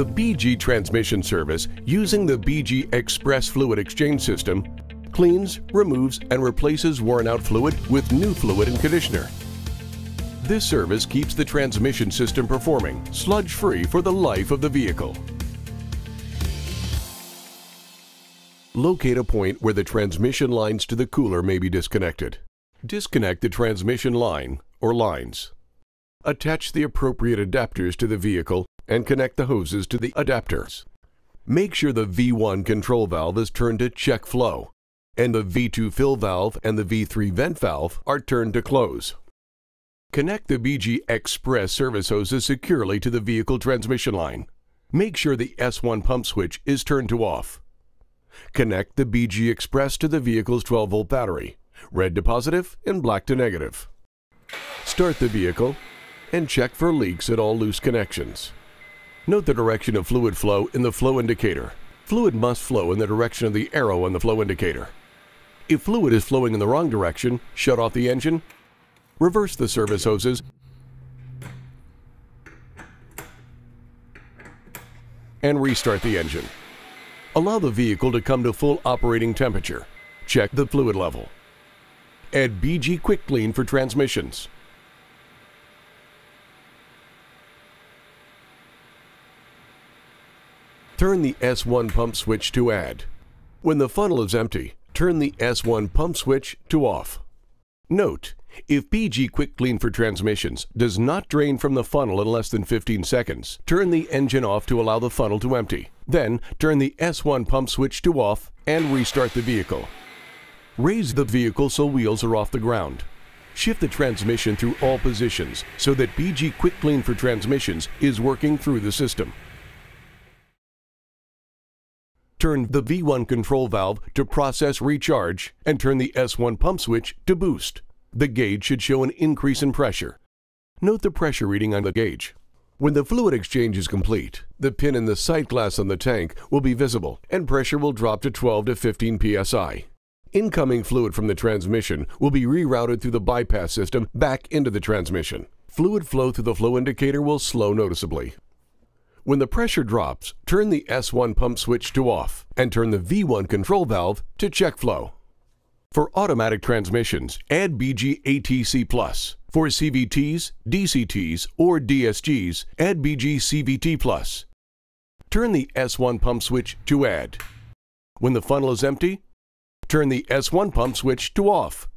The BG transmission service, using the BG Xpress fluid exchange system, cleans, removes, and replaces worn-out fluid with new fluid and conditioner. This service keeps the transmission system performing sludge-free for the life of the vehicle. Locate a point where the transmission lines to the cooler may be disconnected. Disconnect the transmission line or lines. Attach the appropriate adapters to the vehicle and connect the hoses to the adapters. Make sure the V1 control valve is turned to check flow, and the V2 fill valve and the V3 vent valve are turned to close. Connect the BG Xpress service hoses securely to the vehicle transmission line. Make sure the S1 pump switch is turned to off. Connect the BG Xpress to the vehicle's 12-volt battery, red to positive and black to negative. Start the vehicle and check for leaks at all loose connections. Note the direction of fluid flow in the flow indicator. Fluid must flow in the direction of the arrow on the flow indicator. If fluid is flowing in the wrong direction, shut off the engine, reverse the service hoses, and restart the engine. Allow the vehicle to come to full operating temperature. Check the fluid level. Add BG Quick Clean for transmissions. Turn the S1 pump switch to add. When the funnel is empty, turn the S1 pump switch to off. Note, if BG Quick Clean for transmissions does not drain from the funnel in less than 15 seconds, turn the engine off to allow the funnel to empty. Then, turn the S1 pump switch to off and restart the vehicle. Raise the vehicle so wheels are off the ground. Shift the transmission through all positions so that BG Quick Clean for transmissions is working through the system. Turn the V1 control valve to process recharge and turn the S1 pump switch to boost. The gauge should show an increase in pressure. Note the pressure reading on the gauge. When the fluid exchange is complete, the pin in the sight glass on the tank will be visible and pressure will drop to 12 to 15 psi. Incoming fluid from the transmission will be rerouted through the bypass system back into the transmission. Fluid flow through the flow indicator will slow noticeably. When the pressure drops, turn the S1 pump switch to off and turn the V1 control valve to check flow. For automatic transmissions, add BG ATC+. For CVTs, DCTs, or DSGs, add BG CVT+. Turn the S1 pump switch to add. When the funnel is empty, turn the S1 pump switch to off.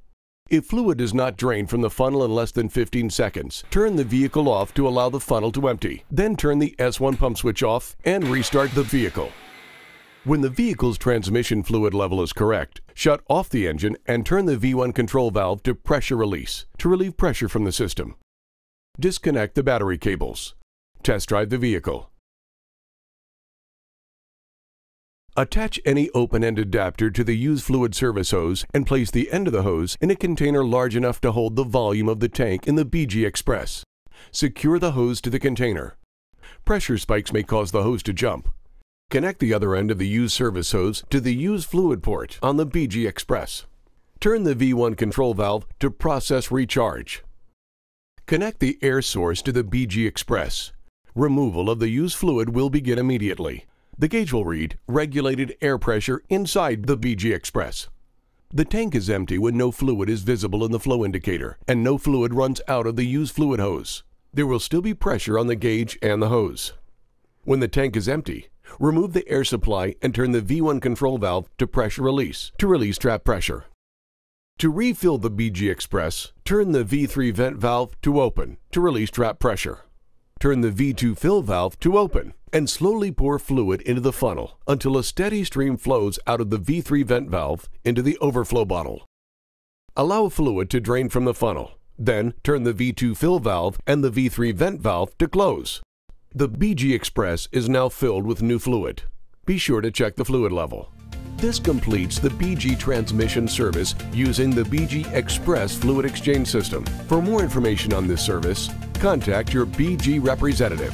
If fluid does not drain from the funnel in less than 15 seconds, turn the vehicle off to allow the funnel to empty. Then turn the S1 pump switch off and restart the vehicle. When the vehicle's transmission fluid level is correct, shut off the engine and turn the V1 control valve to pressure release to relieve pressure from the system. Disconnect the battery cables. Test drive the vehicle. Attach any open-end adapter to the used fluid service hose and place the end of the hose in a container large enough to hold the volume of the tank in the BG Xpress. Secure the hose to the container. Pressure spikes may cause the hose to jump. Connect the other end of the used service hose to the used fluid port on the BG Xpress. Turn the V1 control valve to process recharge. Connect the air source to the BG Xpress. Removal of the used fluid will begin immediately. The gauge will read regulated air pressure inside the BG Xpress. The tank is empty when no fluid is visible in the flow indicator and no fluid runs out of the used fluid hose. There will still be pressure on the gauge and the hose. When the tank is empty, remove the air supply and turn the V1 control valve to pressure release to release trap pressure. To refill the BG Xpress, turn the V3 vent valve to open to release trap pressure. Turn the V2 fill valve to open and slowly pour fluid into the funnel until a steady stream flows out of the V3 vent valve into the overflow bottle. Allow fluid to drain from the funnel. Then turn the V2 fill valve and the V3 vent valve to close. The BG Xpress is now filled with new fluid. Be sure to check the fluid level. This completes the BG transmission service using the BG Xpress fluid exchange system. For more information on this service, contact your BG representative.